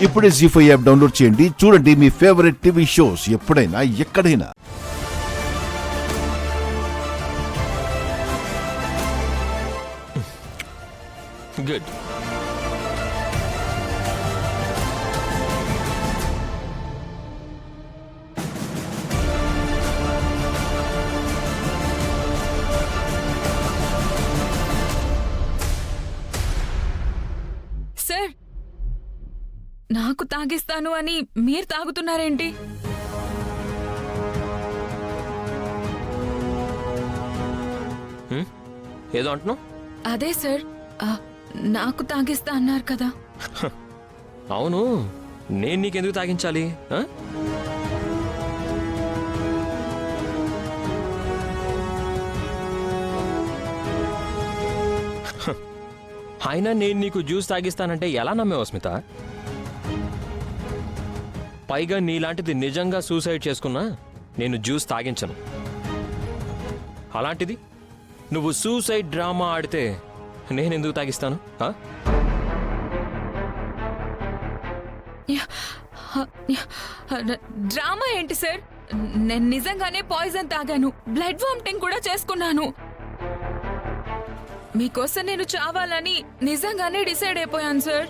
ఇప్పుడే జీ5 app download చేయండి. చూడండి మీ ఫేవరెట్ టీవీ షోస్ ఎప్పుడైనా ఎక్కడైనా. గుడ్. సార్, నాకు తాగిస్తాను అని మీరు తాగుతున్నారేంటి? ఏదో అంటున్నావు? అదే సార్, నాకు తాగిస్తా అన్నారు కదా. అవును, నేను నీకెందుకు తాగించాలి? అయినా నేను నీకు జ్యూస్ తాగిస్తానంటే ఎలా నమ్మేవు స్మిత? పైగా నీలాంటిది నిజంగా సూసైడ్ చేసుకున్నా నేను జ్యూస్ తాగించను. అలాంటిది నువ్వు సూసైడ్ డ్రామా ఆడితే నేనెందుకు తాగిస్తాను? డ్రామా ఏంటి సార్? నేను నిజంగానే పాయిజన్ తాగాను, బ్లడ్ వామిటింగ్ కూడా చేసుకున్నాను. మీకోసం నేను చావాలని నిజంగానే డిసైడ్ అయిపోయాను సార్.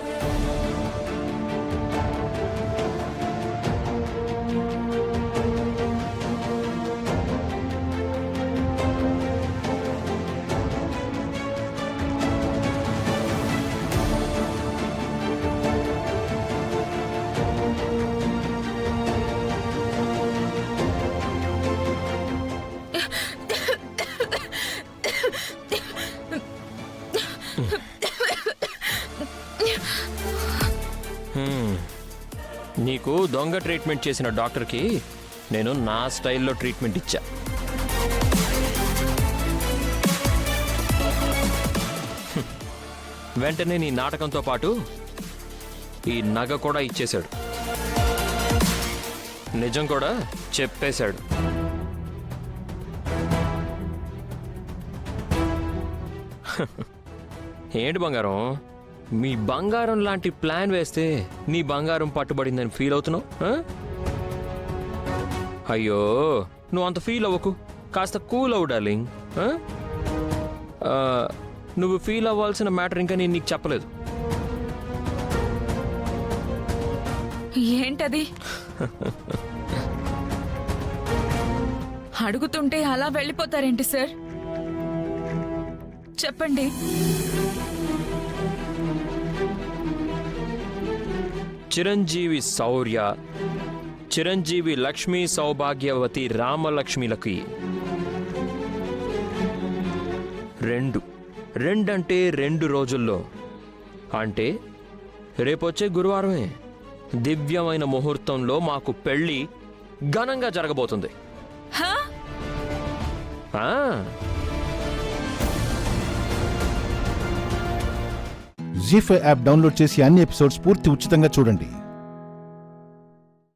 నీకు దొంగ ట్రీట్మెంట్ చేసిన డాక్టర్కి నేను నా స్టైల్లో ట్రీట్మెంట్ ఇచ్చా. వెంటనే నీ నాటకంతో పాటు ఈ నగ కూడా ఇచ్చేశాడు. నిజం కూడా చెప్పేశాడు. ఏంటి బంగారం, మీ బంగారం లాంటి ప్లాన్ వేస్తే నీ బంగారం పట్టుబడిందని ఫీల్ అవుతున్నావు? అయ్యో, నువ్వు అంత ఫీల్ అవ్వకు, కాస్త కూల్ అవ్వు డార్లింగ్. నువ్వు ఫీల్ అవ్వాల్సిన మ్యాటర్ ఇంకా నేను నీకు చెప్పలేదు. ఏంటది? అడుగుతుంటే అలా వెళ్ళిపోతారేంటి సార్? చెప్పండి. చిరంజీవి శౌర్య, చిరంజీవి లక్ష్మీ సౌభాగ్యవతి రామలక్ష్మిలకి రెండంటే 2 రోజుల్లో, అంటే రేపొచ్చే గురువారమే దివ్యమైన ముహూర్తంలో మాకు పెళ్లి ఘనంగా జరగబోతుంది. జీ5 యాప్ డౌన్లోడ్ చేసి అన్ని ఎపిసోడ్స్ పూర్తి ఉచితంగా చూడండి.